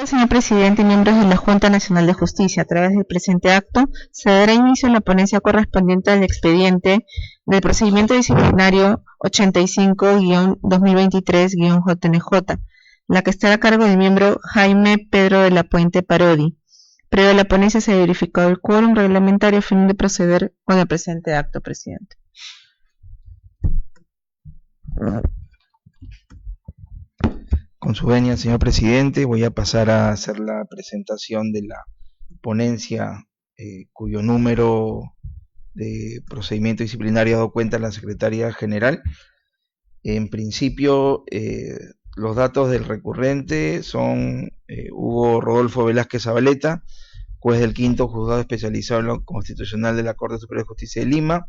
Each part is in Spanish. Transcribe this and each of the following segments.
Señor presidente y miembros de la Junta Nacional de Justicia, a través del presente acto, se dará inicio a la ponencia correspondiente al expediente del procedimiento disciplinario 85-2023-JNJ, la que estará a cargo del miembro Jaime Pedro de la Puente Parodi. Previo a la ponencia se ha verificado el quórum reglamentario a fin de proceder con el presente acto, presidente. Con su venia, señor presidente, voy a pasar a hacer la presentación de la ponencia cuyo número de procedimiento disciplinario ha dado cuenta la secretaria general. En principio, los datos del recurrente son Hugo Rodolfo Velázquez Zabaleta, juez del quinto juzgado especializado en lo constitucional de la Corte Superior de Justicia de Lima.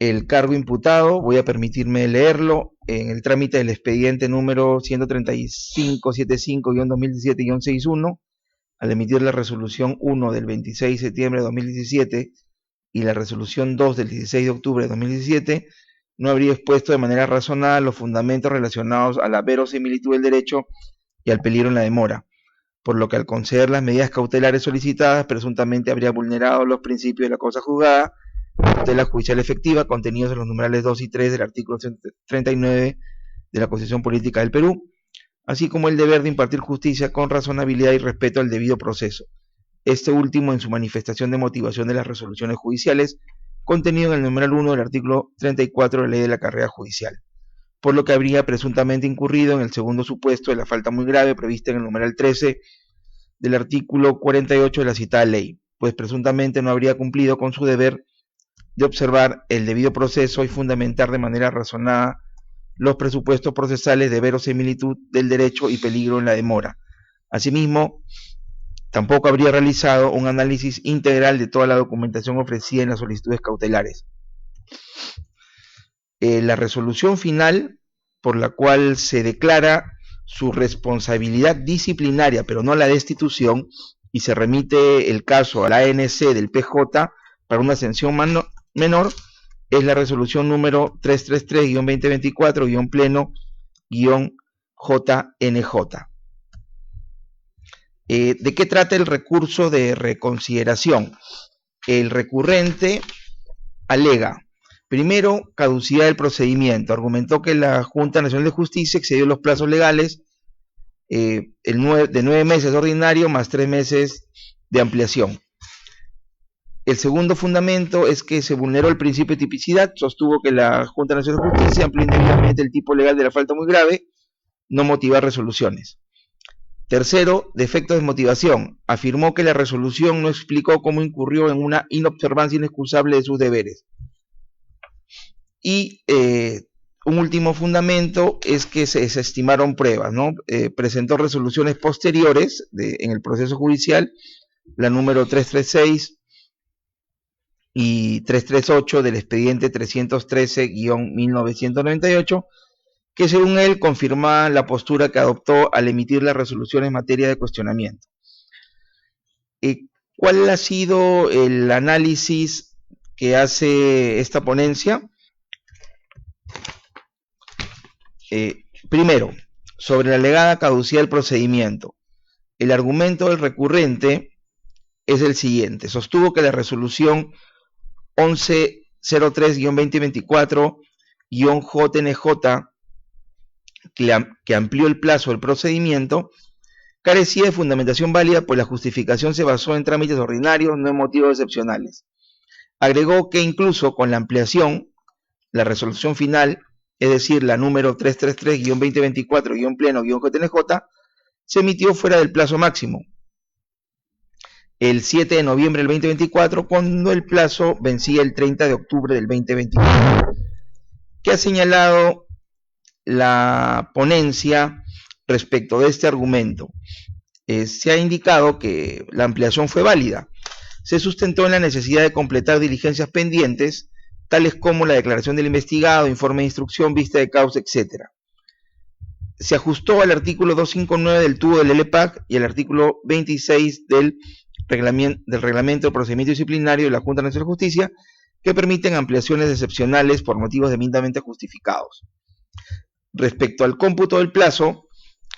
El cargo imputado, voy a permitirme leerlo, en el trámite del expediente número 13575-2017-61, al emitir la resolución 1 del 26 de septiembre de 2017 y la resolución 2 del 16 de octubre de 2017, no habría expuesto de manera razonada los fundamentos relacionados a la verosimilitud del derecho y al peligro en la demora, por lo que al conceder las medidas cautelares solicitadas, presuntamente habría vulnerado los principios de la cosa juzgada, tutela judicial efectiva, contenidos en los numerales 2 y 3 del artículo 39 de la Constitución Política del Perú, así como el deber de impartir justicia con razonabilidad y respeto al debido proceso, este último en su manifestación de motivación de las resoluciones judiciales, contenido en el numeral 1 del artículo 34 de la Ley de la Carrera Judicial, por lo que habría presuntamente incurrido en el segundo supuesto de la falta muy grave prevista en el numeral 13 del artículo 48 de la citada ley, pues presuntamente no habría cumplido con su deber de observar el debido proceso y fundamentar de manera razonada los presupuestos procesales de verosimilitud del derecho y peligro en la demora. Asimismo, tampoco habría realizado un análisis integral de toda la documentación ofrecida en las solicitudes cautelares. La resolución final, por la cual se declara su responsabilidad disciplinaria, pero no la destitución, y se remite el caso a la ANC del PJ para una sanción menor, es la resolución número 333-2024-Pleno-JNJ. ¿De qué trata el recurso de reconsideración? El recurrente alega, primero, caducidad del procedimiento. Argumentó que la Junta Nacional de Justicia excedió los plazos legales de 9 meses ordinario más 3 meses de ampliación. El segundo fundamento es que se vulneró el principio de tipicidad, sostuvo que la Junta Nacional de Justicia amplió indebidamente el tipo legal de la falta muy grave, no motivar resoluciones. Tercero, defectos de motivación, afirmó que la resolución no explicó cómo incurrió en una inobservancia inexcusable de sus deberes. Y un último fundamento es que se desestimaron pruebas, ¿no? Presentó resoluciones posteriores en el proceso judicial, la número 336, y 338 del expediente 313-1998, que según él confirma la postura que adoptó al emitir las resoluciones en materia de cuestionamiento. ¿Cuál ha sido el análisis que hace esta ponencia? Primero, sobre la alegada caducidad del procedimiento. El argumento del recurrente es el siguiente: sostuvo que la resolución 1103-2024-JNJ, que amplió el plazo del procedimiento, carecía de fundamentación válida, pues la justificación se basó en trámites ordinarios, no en motivos excepcionales. Agregó que incluso con la ampliación, la resolución final, es decir, la número 333-2024-Pleno-JNJ, se emitió fuera del plazo máximo, el 7 de noviembre del 2024, cuando el plazo vencía el 30 de octubre del 2024. ¿Qué ha señalado la ponencia respecto de este argumento? Se ha indicado que la ampliación fue válida. Se sustentó en la necesidad de completar diligencias pendientes, tales como la declaración del investigado, informe de instrucción, vista de causa, etc. Se ajustó al artículo 259 del tubo del LEPAC y al artículo 26 del reglamento de procedimiento disciplinario de la Junta Nacional de Justicia, que permiten ampliaciones excepcionales por motivos debidamente justificados. Respecto al cómputo del plazo,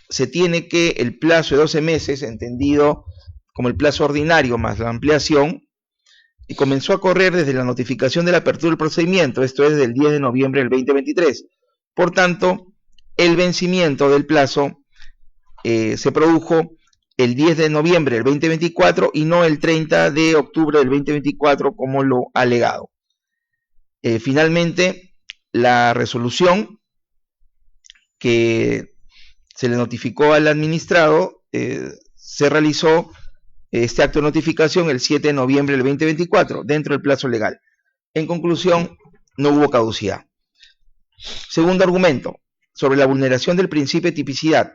se tiene que el plazo de 12 meses, entendido como el plazo ordinario más la ampliación, y comenzó a correr desde la notificación de la apertura del procedimiento, esto es, del 10 de noviembre del 2023. Por tanto, el vencimiento del plazo se produjo el 10 de noviembre del 2024 y no el 30 de octubre del 2024 como lo ha alegado. Finalmente, la resolución que se le notificó al administrado, se realizó este acto de notificación el 7 de noviembre del 2024, dentro del plazo legal. En conclusión, no hubo caducidad. Segundo argumento, sobre la vulneración del principio de tipicidad.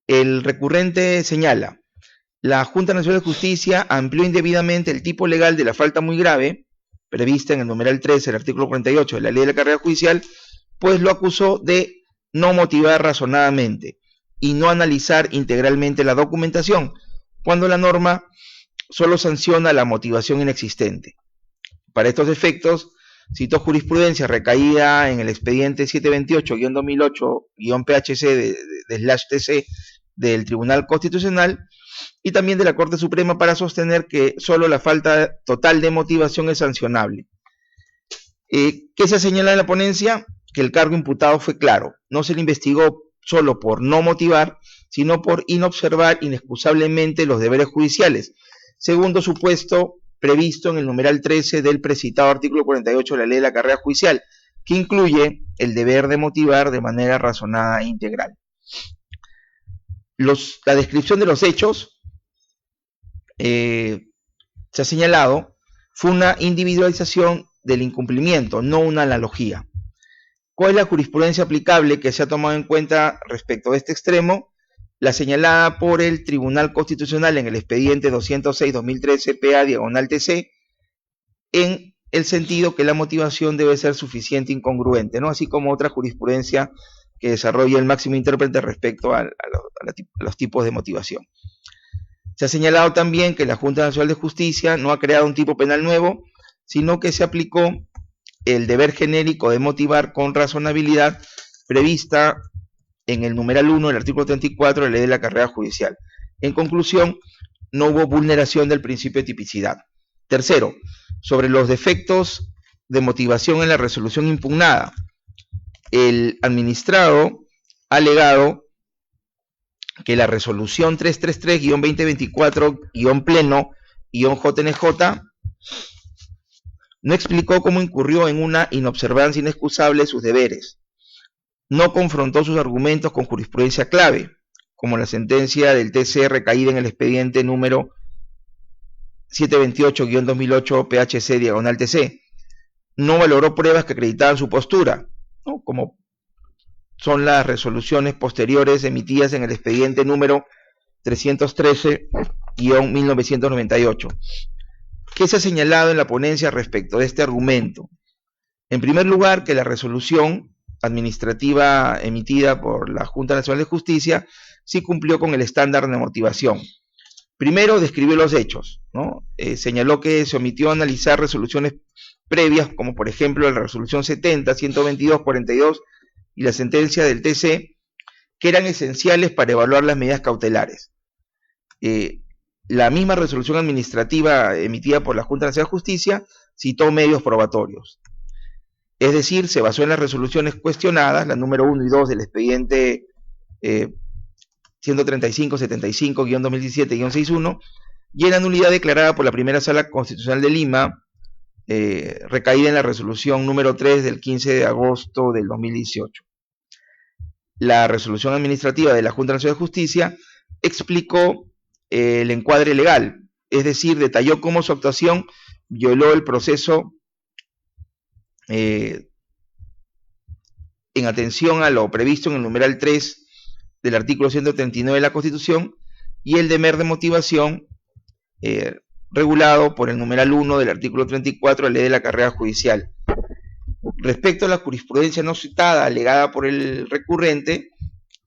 El recurrente señala, la Junta Nacional de Justicia amplió indebidamente el tipo legal de la falta muy grave, prevista en el numeral 13 del artículo 48 de la Ley de la Carrera Judicial, pues lo acusó de no motivar razonadamente y no analizar integralmente la documentación, cuando la norma solo sanciona la motivación inexistente. Para estos efectos, citó jurisprudencia recaída en el expediente 728-2008-PHC/TC del Tribunal Constitucional y también de la Corte Suprema para sostener que solo la falta total de motivación es sancionable. ¿Qué se señala en la ponencia? Que el cargo imputado fue claro, no se le investigó solo por no motivar, sino por inobservar inexcusablemente los deberes judiciales, segundo supuesto previsto en el numeral 13 del precitado artículo 48 de la Ley de la Carrera Judicial, que incluye el deber de motivar de manera razonada e integral. La descripción de los hechos, se ha señalado, fue una individualización del incumplimiento, no una analogía. ¿Cuál es la jurisprudencia aplicable que se ha tomado en cuenta respecto de este extremo? La señalada por el Tribunal Constitucional en el expediente 206-2013 PA/TC, en el sentido que la motivación debe ser suficiente e incongruente, ¿no? Así como otra jurisprudencia que desarrolla el máximo intérprete respecto a los tipos de motivación. Se ha señalado también que la Junta Nacional de Justicia no ha creado un tipo penal nuevo, sino que se aplicó el deber genérico de motivar con razonabilidad prevista en el numeral 1 del artículo 34 de la Ley de la Carrera Judicial. En conclusión, no hubo vulneración del principio de tipicidad. Tercero, sobre los defectos de motivación en la resolución impugnada. El administrado ha alegado que la resolución 333-2024-Pleno-JNJ no explicó cómo incurrió en una inobservancia inexcusable de sus deberes. No confrontó sus argumentos con jurisprudencia clave, como la sentencia del TC recaída en el expediente número 728-2008-PHC/TC. No valoró pruebas que acreditaban su postura, ¿no? Como son las resoluciones posteriores emitidas en el expediente número 313-1998. ¿Qué se ha señalado en la ponencia respecto de este argumento? En primer lugar, que la resolución administrativa emitida por la Junta Nacional de Justicia sí cumplió con el estándar de motivación. Primero, describió los hechos, ¿no? Señaló que se omitió analizar resoluciones previas, como por ejemplo la resolución 70, 122, 42 y la sentencia del TC, que eran esenciales para evaluar las medidas cautelares. La misma resolución administrativa emitida por la Junta Nacional de Justicia citó medios probatorios. Es decir, se basó en las resoluciones cuestionadas, la número 1 y 2 del expediente 135-75-2017-61, y en la nulidad declarada por la Primera Sala Constitucional de Lima, recaída en la resolución número 3 del 15 de agosto del 2018. La resolución administrativa de la Junta Nacional de Justicia explicó el encuadre legal, es decir, detalló cómo su actuación violó el proceso en atención a lo previsto en el numeral 3 del artículo 139 de la Constitución y el deber de motivación regulado por el numeral 1 del artículo 34 de la Ley de la Carrera Judicial. Respecto a la jurisprudencia no citada alegada por el recurrente,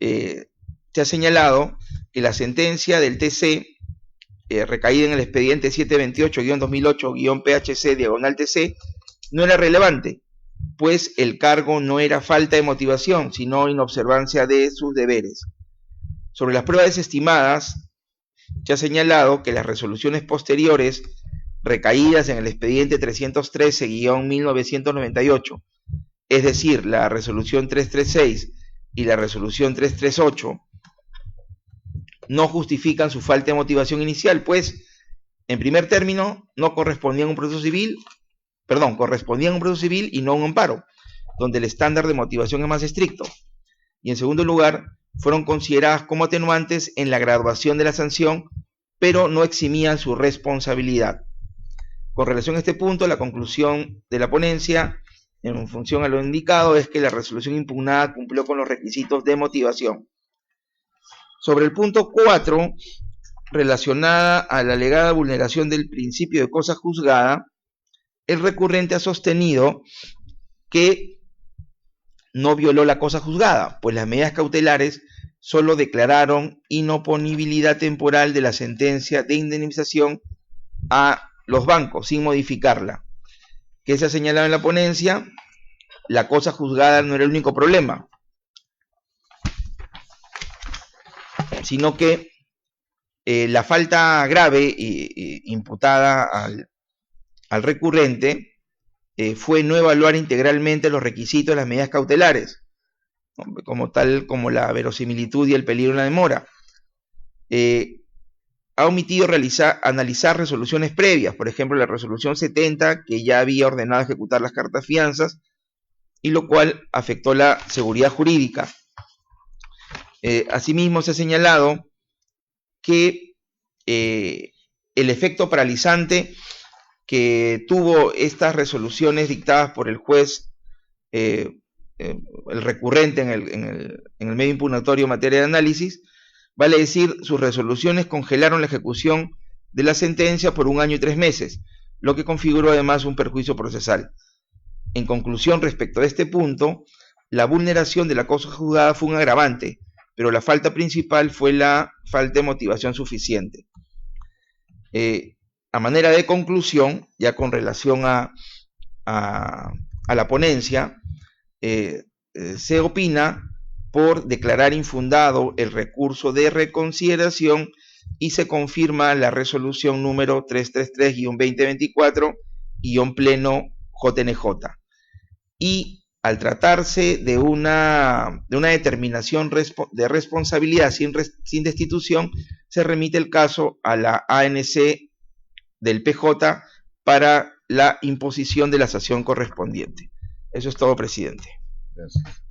se ha señalado que la sentencia del TC recaída en el expediente 728-2008-PHC/TC no era relevante, pues el cargo no era falta de motivación, sino inobservancia de sus deberes. Sobre las pruebas desestimadas, se ha señalado que las resoluciones posteriores recaídas en el expediente 313-1998, es decir, la resolución 336 y la resolución 338, no justifican su falta de motivación inicial, pues, en primer término, no correspondían a un proceso civil, correspondían a un proceso civil y no a un amparo, donde el estándar de motivación es más estricto. Y en segundo lugar, fueron consideradas como atenuantes en la graduación de la sanción, pero no eximían su responsabilidad. Con relación a este punto, la conclusión de la ponencia, en función a lo indicado, es que la resolución impugnada cumplió con los requisitos de motivación. Sobre el punto 4, relacionada a la alegada vulneración del principio de cosa juzgada, el recurrente ha sostenido que no violó la cosa juzgada, pues las medidas cautelares solo declararon inoponibilidad temporal de la sentencia de indemnización a los bancos, sin modificarla. ¿Qué se ha señalado en la ponencia? La cosa juzgada no era el único problema, sino que la falta grave imputada al recurrente fue no evaluar integralmente los requisitos de las medidas cautelares, como la verosimilitud y el peligro en la demora. Ha omitido analizar resoluciones previas, por ejemplo la resolución 70, que ya había ordenado ejecutar las cartas fianzas, y lo cual afectó la seguridad jurídica. Asimismo se ha señalado que el efecto paralizante que tuvo estas resoluciones dictadas por el juez, el recurrente en el medio impugnatorio en materia de análisis, vale decir, sus resoluciones congelaron la ejecución de la sentencia por 1 año y 3 meses, lo que configuró además un perjuicio procesal. En conclusión, respecto a este punto, la vulneración de la cosa juzgada fue un agravante, pero la falta principal fue la falta de motivación suficiente. A manera de conclusión, ya con relación a la ponencia, se opina por declarar infundado el recurso de reconsideración y se confirma la resolución número 333-2024-Pleno JNJ. Y al tratarse de una determinación de responsabilidad sin destitución, se remite el caso a la ANC del PJ para la imposición de la sanción correspondiente. Eso es todo, presidente. Gracias.